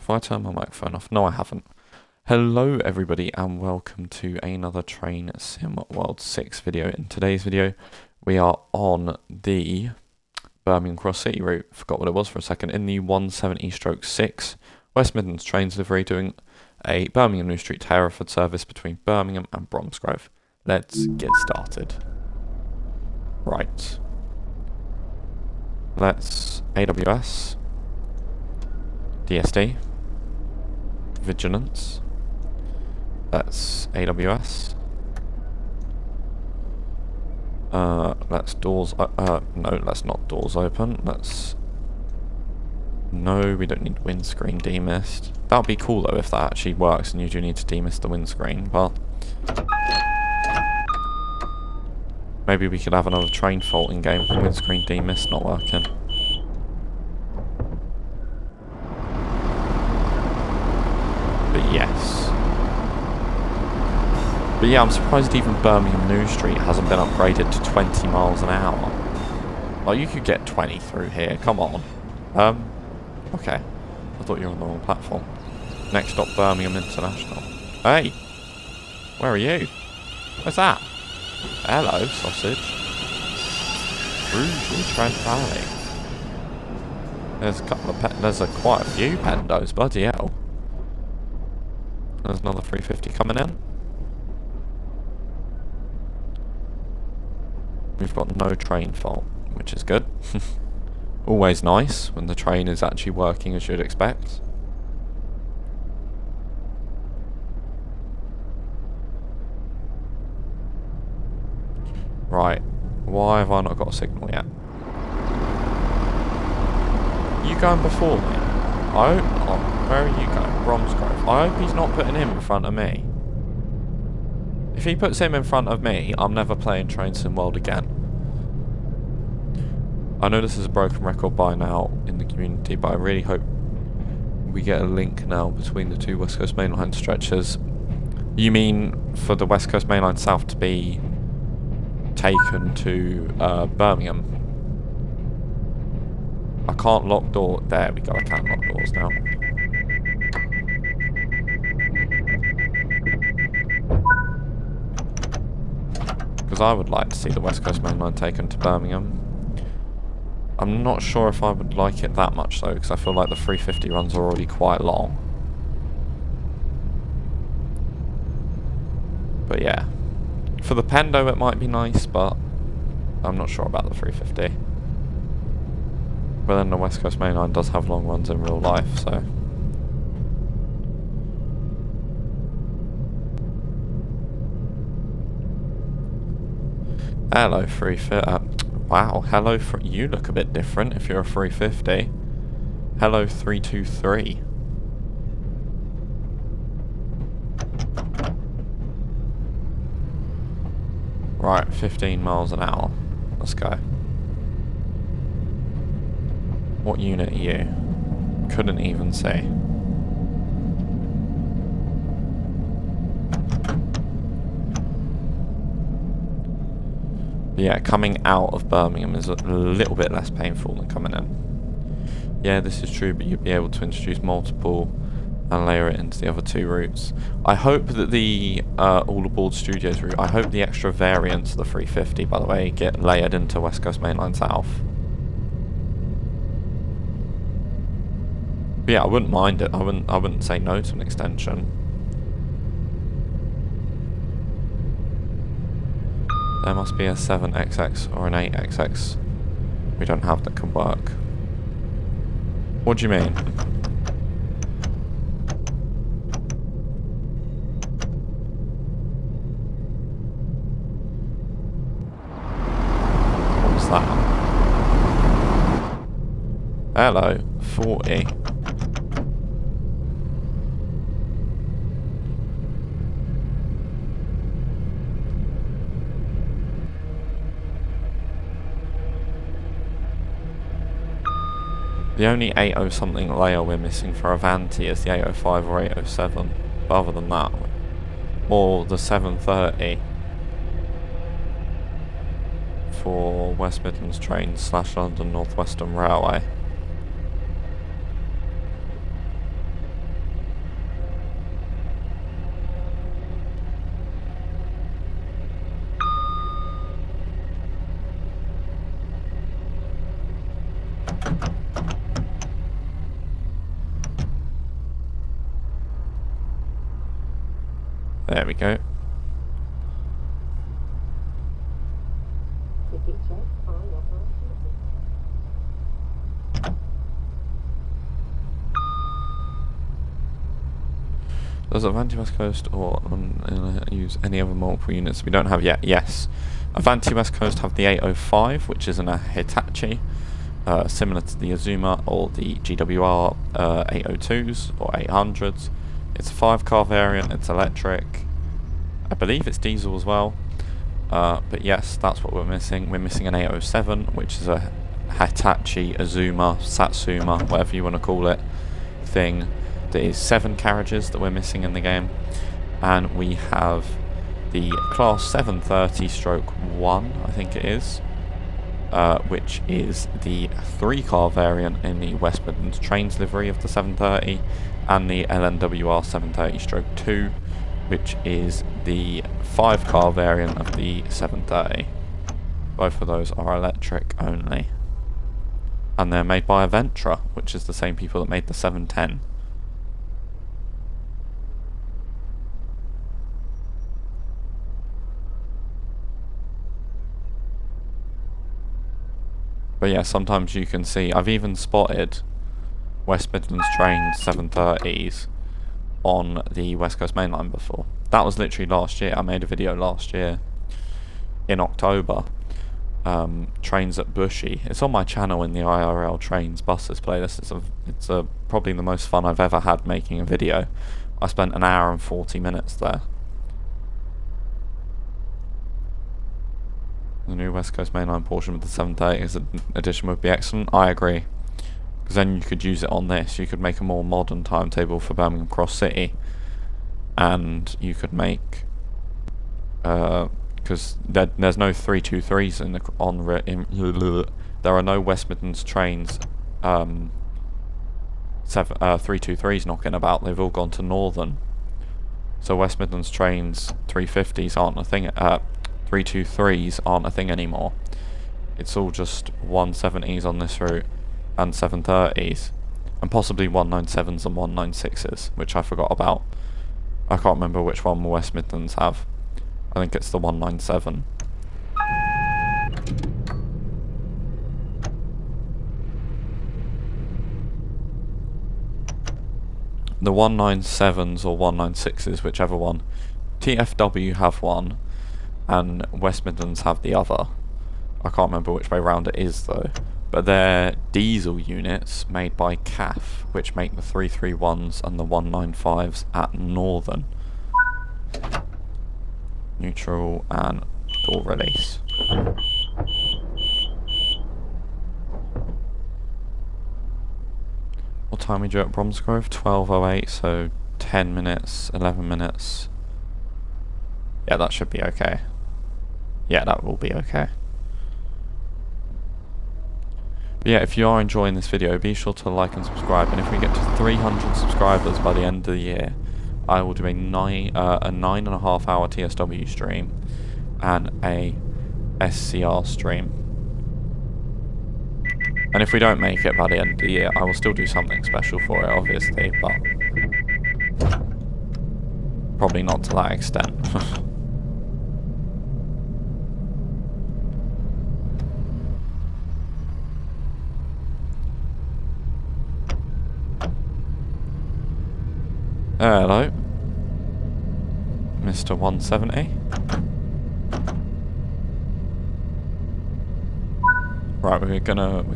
Have I turned my microphone off? No, I haven't. Hello everybody and welcome to another Train Sim World 6 video. In today's video we are on the Birmingham Cross City route, forgot what it was for a second, in the 170/6 West Midlands trains livery, doing a Birmingham New Street to Hereford service between Birmingham and Bromsgrove. Let's get started. Right. Let's AWS, DSD, Vigilance. That's AWS. Let's doors. No, let's not doors open. Let's. No, we don't need windscreen demist. That would be cool though if that actually works and you do need to demist the windscreen. But maybe we could have another train fault in game. Windscreen demist not working. But yes. But yeah, I'm surprised even Birmingham New Street hasn't been upgraded to 20 miles an hour. Like, you could get 20 through here, come on. Okay. I thought you were on the wrong platform. Next stop, Birmingham International. Hey! Where are you? Where's that? Hello, sausage. Rouge Trent Valley. There's a couple of there's quite a few pendos, bloody hell. There's another 350 coming in. We've got no train fault, which is good. Always nice when the train is actually working as you'd expect. Right, why have I not got a signal yet? You going before me? I hope not. Where are you going? Bromsgrove. I hope he's not putting him in front of me. If he puts him in front of me, I'm never playing Train Sim World again. I know this is a broken record by now in the community, but I really hope we get a link now between the two West Coast Main Line stretches. You mean for the West Coast Main Line South to be taken to Birmingham? I can't lock door. There we go, I can lock doors now. Because I would like to see the West Coast Main Line taken to Birmingham. I'm not sure if I would like it that much though, because I feel like the 350 runs are already quite long. But yeah, for the Pendo it might be nice, but I'm not sure about the 350. But then the West Coast Main Line does have long runs in real life, so. Hello, 350. Wow, hello, you look a bit different if you're a 350. Hello, 323. Right, 15 miles an hour. Let's go. What unit are you? Couldn't even see. Yeah, coming out of Birmingham is a little bit less painful than coming in. Yeah, this is true, but you'd be able to introduce multiple and layer it into the other two routes. I hope that the All Aboard Studios route, I hope the extra variants of the 350, by the way, get layered into West Coast Main Line South. But yeah, I wouldn't mind it. I wouldn't say no to an extension. There must be a 7XX or an 8XX we don't have that can work. What do you mean? What was that? Hello, 40. The only 80 something layer we're missing for Avanti is the 805 or 807. But other than that, or the 730 for West Midlands trains / London North Western Railway. There we go. Does Avanti West Coast or use any other multiple units we don't have yet? Yes. Avanti West Coast have the 805, which is a Hitachi, similar to the Azuma or the GWR 802s or 800s. It's a 5-car variant, it's electric. I believe it's diesel as well. But yes, that's what we're missing. We're missing an 807, which is a Hitachi, Azuma, Satsuma, whatever you want to call it, thing. There is 7 carriages that we're missing in the game, and we have the Class 730/1, I think it is, which is the 3-car variant in the West Midlands Trains livery of the 730, and the LNWR 730/2, which is the 5-car variant of the 730. Both of those are electric only, and they're made by Aventra, which is the same people that made the 710. But yeah, sometimes you can see, I've even spotted West Midlands Trains 730s on the West Coast Main Line before. That was literally last year. I made a video last year in October. Trains at Bushy. It's on my channel in the IRL Trains Buses playlist. It's probably the most fun I've ever had making a video. I spent an hour and 40 minutes there. The new West Coast Main Line portion with the 730 addition would be excellent. I agree. Because then you could use it on this. You could make a more modern timetable for Birmingham Cross City. And you could make... because there's no 323s there are no West Midlands trains 323s knocking about. They've all gone to Northern. So West Midlands trains 350s aren't a thing. 323s aren't a thing anymore. It's all just 170s on this route and 730s, and possibly 197s and 196s, which I forgot about. I can't remember which one West Midlands have. I think it's the 197. The 197s or 196s, whichever one. TFW have one, and West Midlands have the other. I can't remember which way round it is though. But they're diesel units made by CAF, which make the 331s and the 195s at Northern. Neutral and door release. What time we do at Bromsgrove? 12:08, so 10 minutes, 11 minutes. Yeah, that should be okay. Yeah, that will be okay. But yeah, if you are enjoying this video, be sure to like and subscribe, and if we get to 300 subscribers by the end of the year, I will do a 9.5 hour TSW stream and a SCR stream. And if we don't make it by the end of the year, I will still do something special for it, obviously, but probably not to that extent. Hello, Mr. 170. Right, we're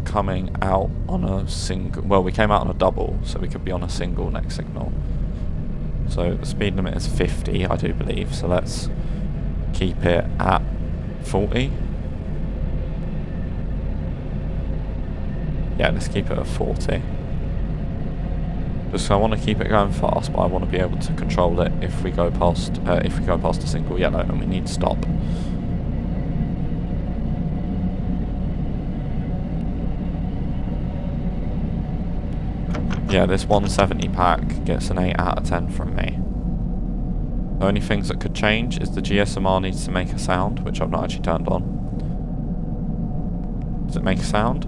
coming out on a single. Well, we came out on a double, so we could be on a single next signal. So the speed limit is 50, I do believe. So let's keep it at 40. Yeah, let's keep it at 40. Just so I want to keep it going fast, but I want to be able to control it if we go past a single yellow and we need to stop. Yeah, this 170 pack gets an 8 out of 10 from me. The only things that could change is the GSMR needs to make a sound, which I've not actually turned on. Does it make a sound?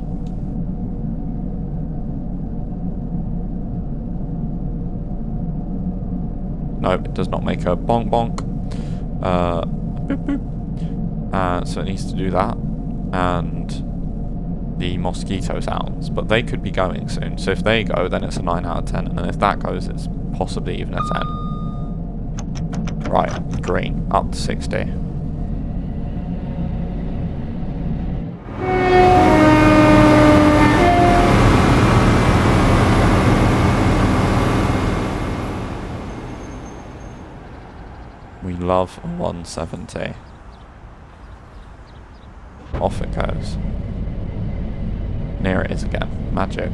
No, it does not make a bonk bonk. Boop boop. So it needs to do that. And the mosquito sounds. But they could be going soon. So if they go, then it's a 9 out of 10. And then if that goes, it's possibly even a 10. Right, green. Up to 60. We love a 170. Off it goes. Near it is again. Magic.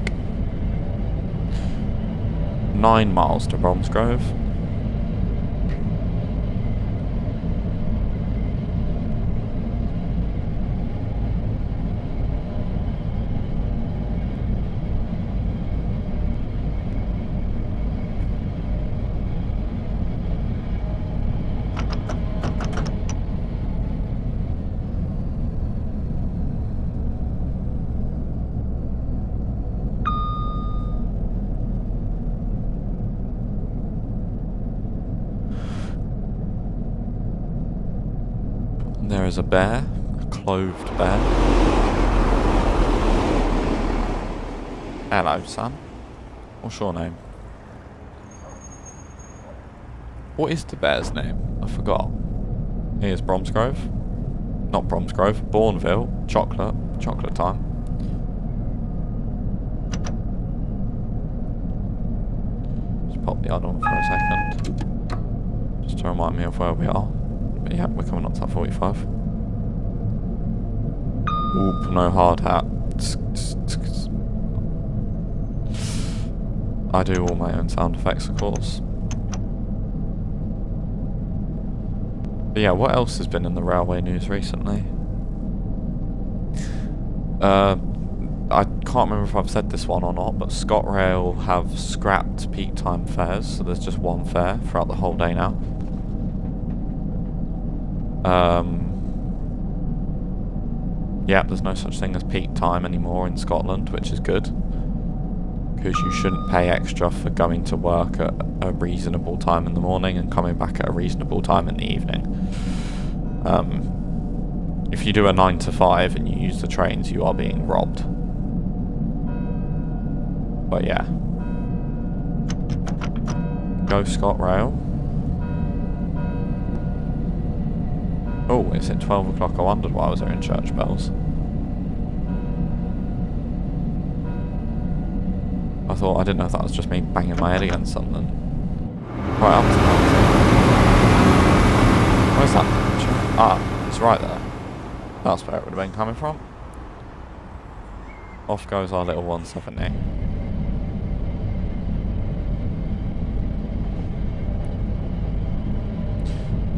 9 miles to Bromsgrove. There is a bear, a clothed bear. Hello, son. What's your name? What is the bear's name? I forgot. Here's Bromsgrove. Not Bromsgrove, Bourneville. Chocolate. Chocolate time. Just pop the other on for a second. Just to remind me of where we are. But yeah, we're coming up to 45. Oop, no hard hat. I do all my own sound effects, of course. But yeah, what else has been in the railway news recently? I can't remember if I've said this one or not, but ScotRail have scrapped peak time fares, so there's just one fare throughout the whole day now. Yeah, there's no such thing as peak time anymore in Scotland, which is good. Because you shouldn't pay extra for going to work at a reasonable time in the morning and coming back at a reasonable time in the evening. If you do a 9 to 5 and you use the trains, you are being robbed. But yeah. Go ScotRail. Oh, it's at 12 o'clock. I wondered why I was hearing church bells. I didn't know if that was just me banging my head against something. Right up to that. Where's that? Ah, it's right there. That's where it would have been coming from. Off goes our little 170.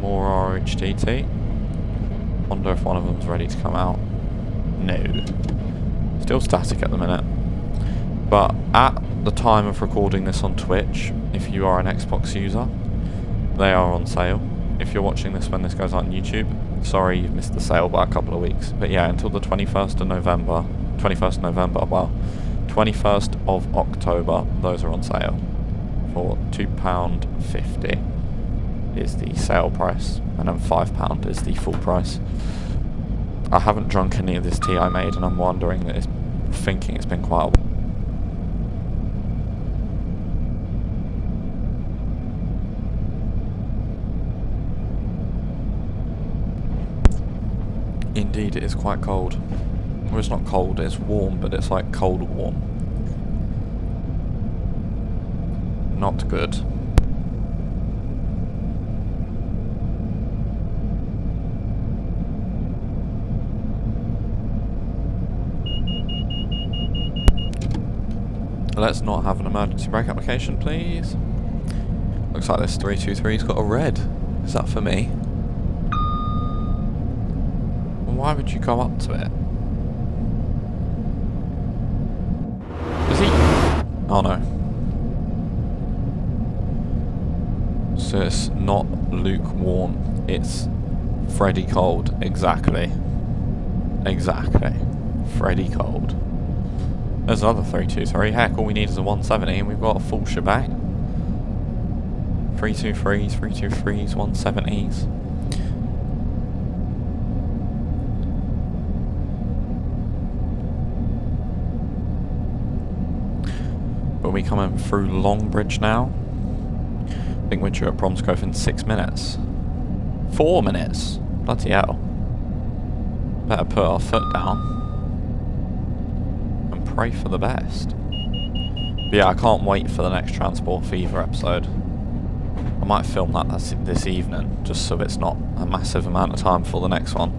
More RHDT. Wonder if one of them's ready to come out. No. Still static at the minute. But at the time of recording this on Twitch, if you are an Xbox user, they are on sale. If you're watching this when this goes out on YouTube, sorry you've missed the sale by a couple of weeks. But yeah, until the 21st of November, well, 21st of October, those are on sale for £2.50 is the sale price, and then £5 is the full price. I haven't drunk any of this tea I made, and I'm wondering that thinking it's been quite a while. Indeed, it is quite cold. Well, it's not cold, it's warm, but it's like cold warm. Not good. Let's not have an emergency brake application, please. Looks like this 323's got a red. Is that for me? Why would you go up to it? Is he? Oh no. So it's not lukewarm. It's Freddy cold. Exactly. Exactly. Freddy cold. There's another 323. Heck, all we need is a 170 and we've got a full shebang. 323s, 323s, 170s. But we coming through Longbridge now. I think we're due at Bromsgrove in 6 minutes. 4 minutes? Bloody hell. Better put our foot down and pray for the best. But yeah, I can't wait for the next Transport Fever episode. I might film that this evening, just so it's not a massive amount of time for the next one.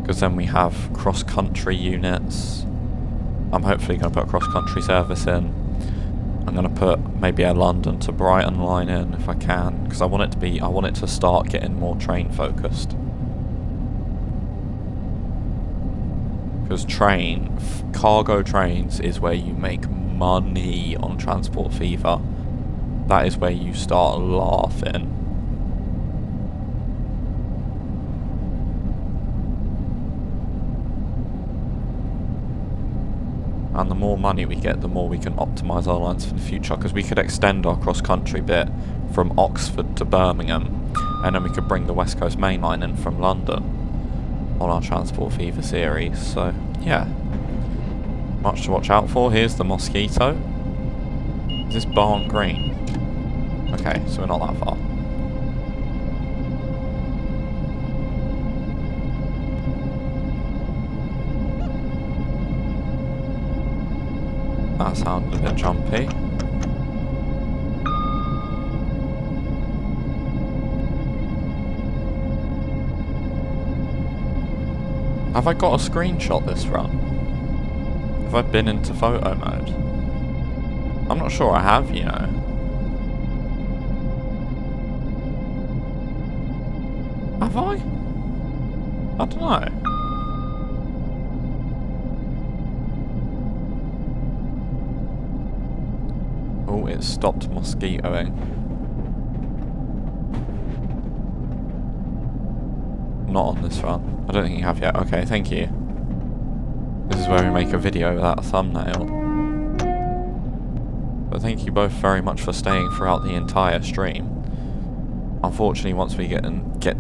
Because then we have cross-country units. I'm hopefully going to put a cross-country service in. I'm going to put maybe a London to Brighton line in if I can, because I want it to start getting more train focused. Because cargo trains is where you make money on Transport Fever. That is where you start laughing. And the more money we get, the more we can optimise our lines for the future, because we could extend our cross-country bit from Oxford to Birmingham, and then we could bring the West Coast Main Line in from London on our Transport Fever series. So, yeah. Much to watch out for. Here's the Mosquito. Is this Barn Green? Okay, so we're not that far. That sounded a bit jumpy. Have I got a screenshot this run? Have I been into photo mode? I'm not sure I have, you know. Have I? I don't know. Oh, it stopped mosquitoing. Not on this run. I don't think you have yet. Okay, thank you. This is where we make a video without a thumbnail. But thank you both very much for staying throughout the entire stream. Unfortunately, once we get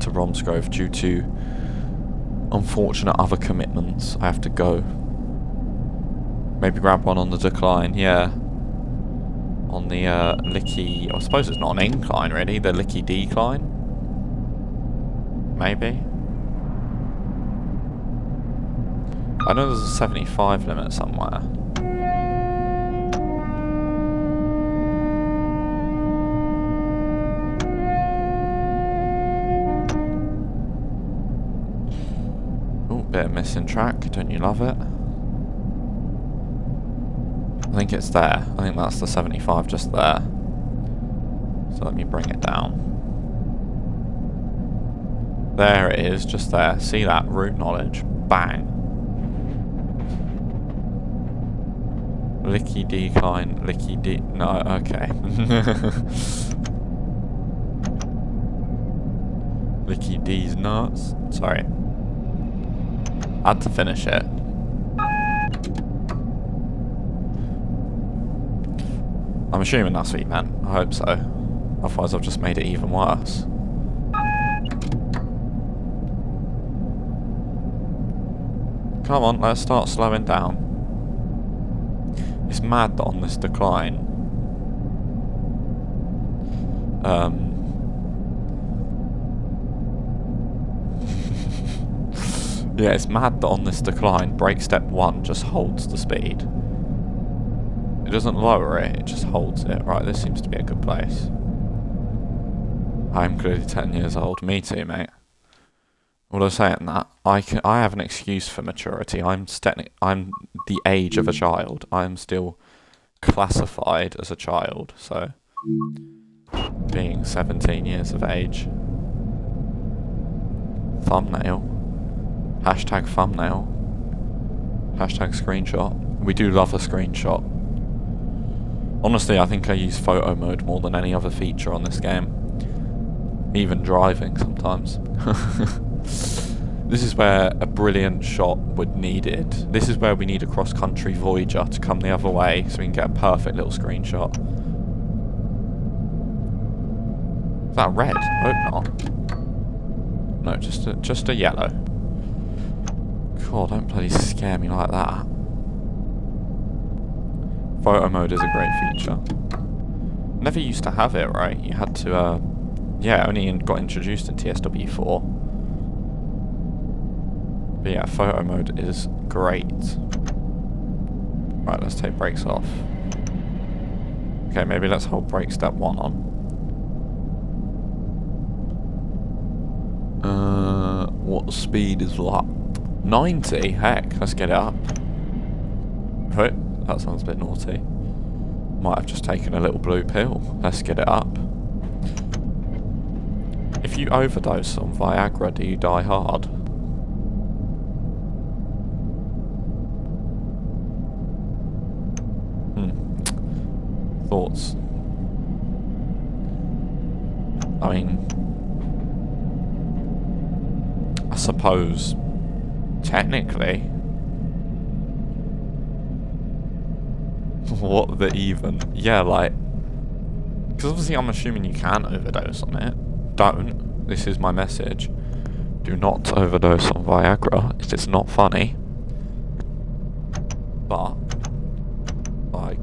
to Bromsgrove, due to unfortunate other commitments, I have to go. Maybe grab one on the decline, yeah. On the Licky, I suppose it's not an incline really, the Licky decline. Maybe. I know there's a 75 limit somewhere. Oh, bit of missing track, don't you love it? I think it's there. I think that's the 75 just there. So let me bring it down. There it is, just there. See that? Route knowledge. Bang. Licky decline, Licky D... No, okay. Licky D's nuts. Sorry. I had to finish it. I'm assuming that's what you meant. I hope so. Otherwise I've just made it even worse. Come on, let's start slowing down. It's mad that on this decline, yeah, it's mad that on this decline, brake step 1 just holds the speed. It doesn't lower it, it just holds it. Right, this seems to be a good place. I'm clearly 10 years old. Me too, mate. Although saying that, I have an excuse for maturity. I'm the age of a child. I'm still classified as a child, so being 17 years of age. Thumbnail. Hashtag thumbnail. Hashtag screenshot. We do love a screenshot. Honestly, I think I use photo mode more than any other feature on this game. Even driving sometimes. This is where a brilliant shot would need it. This is where we need a cross-country Voyager to come the other way so we can get a perfect little screenshot. Is that red? I hope not. No, just a yellow. God, don't bloody scare me like that. Photo mode is a great feature. Never used to have it, right? You had to, yeah, only got introduced in TSW 4. But yeah, photo mode is great. Right, let's take brakes off. Okay, maybe let's hold brake step 1 on. What speed is that? 90? Heck, let's get it up. Right, that sounds a bit naughty. Might have just taken a little blue pill. Let's get it up. If you overdose on Viagra, do you die hard? Thoughts? I mean, I suppose, technically, what the even? Yeah, like, because obviously I'm assuming you can overdose on it. Don't. This is my message. Do not overdose on Viagra. It's not funny. But, like,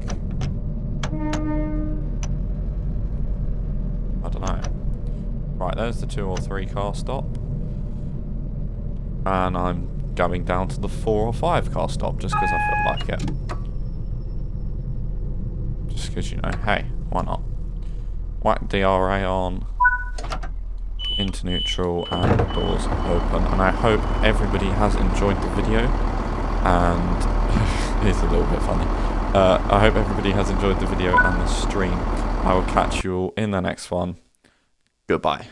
I don't know. Right, there's the 2 or 3 car stop. And I'm going down to the 4 or 5 car stop just because I feel like it. Just because, you know, hey, why not? Whack DRA on, into neutral, and doors open. And I hope everybody has enjoyed the video. And it's a little bit funny. I hope everybody has enjoyed the video and the stream. I will catch you all in the next one. Goodbye.